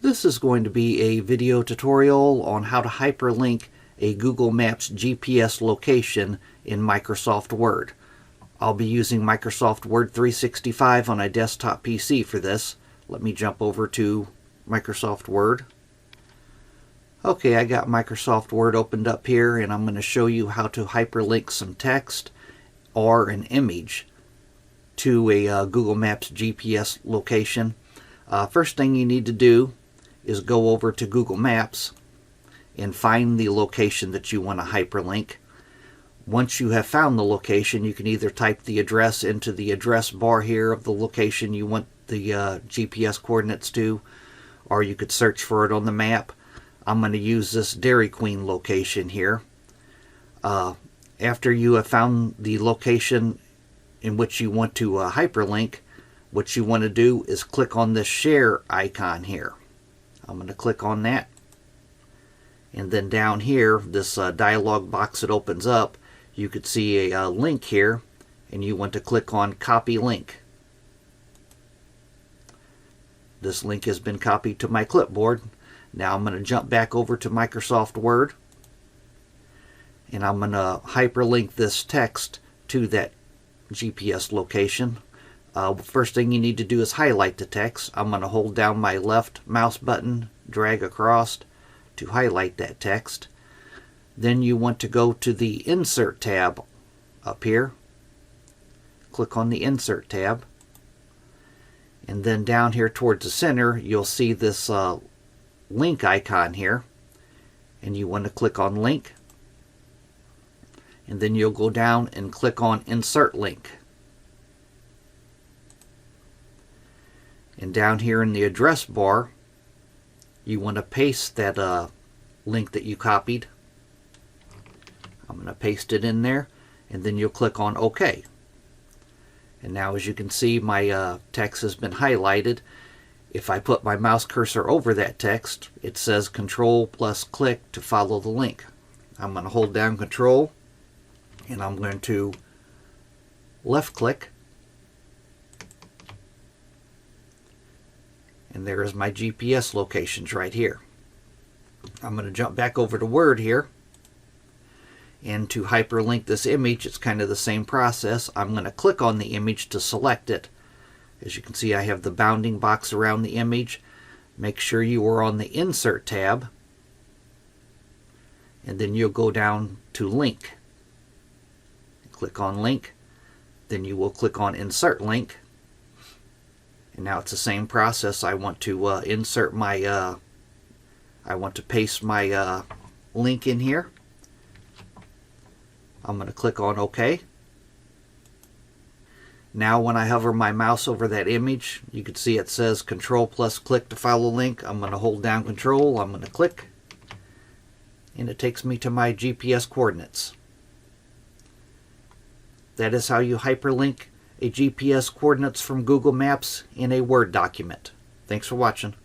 This is going to be a video tutorial on how to hyperlink a Google Maps GPS location in Microsoft Word. I'll be using Microsoft Word 365 on a desktop PC for this. Let me jump over to Microsoft Word. Okay, I got Microsoft Word opened up here, and I'm going to show you how to hyperlink some text or an image to a Google Maps GPS location. First thing you need to do is go over to Google Maps and find the location that you want to hyperlink. Once you have found the location, you can either type the address into the address bar here of the location you want the GPS coordinates to, or you could search for it on the map. I'm going to use this Dairy Queen location here. After you have found the location in which you want to hyperlink, what you want to do is click on this share icon here. I'm going to click on that, and then down here, this dialog box that opens up, you could see a link here, and you want to click on copy link. This link has been copied to my clipboard. Now I'm going to jump back over to Microsoft Word, and I'm going to hyperlink this text to that GPS location. First thing you need to do is highlight the text. I'm going to hold down my left mouse button, drag across to highlight that text. Then you want to go to the Insert tab up here. Click on the Insert tab. And then down here towards the center, you'll see this link icon here. And you want to click on Link. And then you'll go down and click on Insert Link. And down here in the address bar, you want to paste that link that you copied. I'm going to paste it in there, and then you'll click on OK. And now, as you can see, my text has been highlighted. If I put my mouse cursor over that text, it says Control plus click to follow the link. I'm going to hold down Control, and I'm going to left click. And there is my GPS locations right here. I'm going to jump back over to Word here. And to hyperlink this image, it's kind of the same process. I'm going to click on the image to select it. As you can see, I have the bounding box around the image. Make sure you are on the Insert tab. And then you'll go down to Link. Click on Link. Then you will click on Insert Link. And now it's the same process. I want to insert my, I want to paste my link in here. I'm going to click on OK. Now when I hover my mouse over that image, you can see it says Control plus click to follow link. I'm going to hold down Control, I'm going to click, and it takes me to my GPS coordinates. That is how you hyperlink a GPS coordinates from Google Maps in a Word document. Thanks for watching.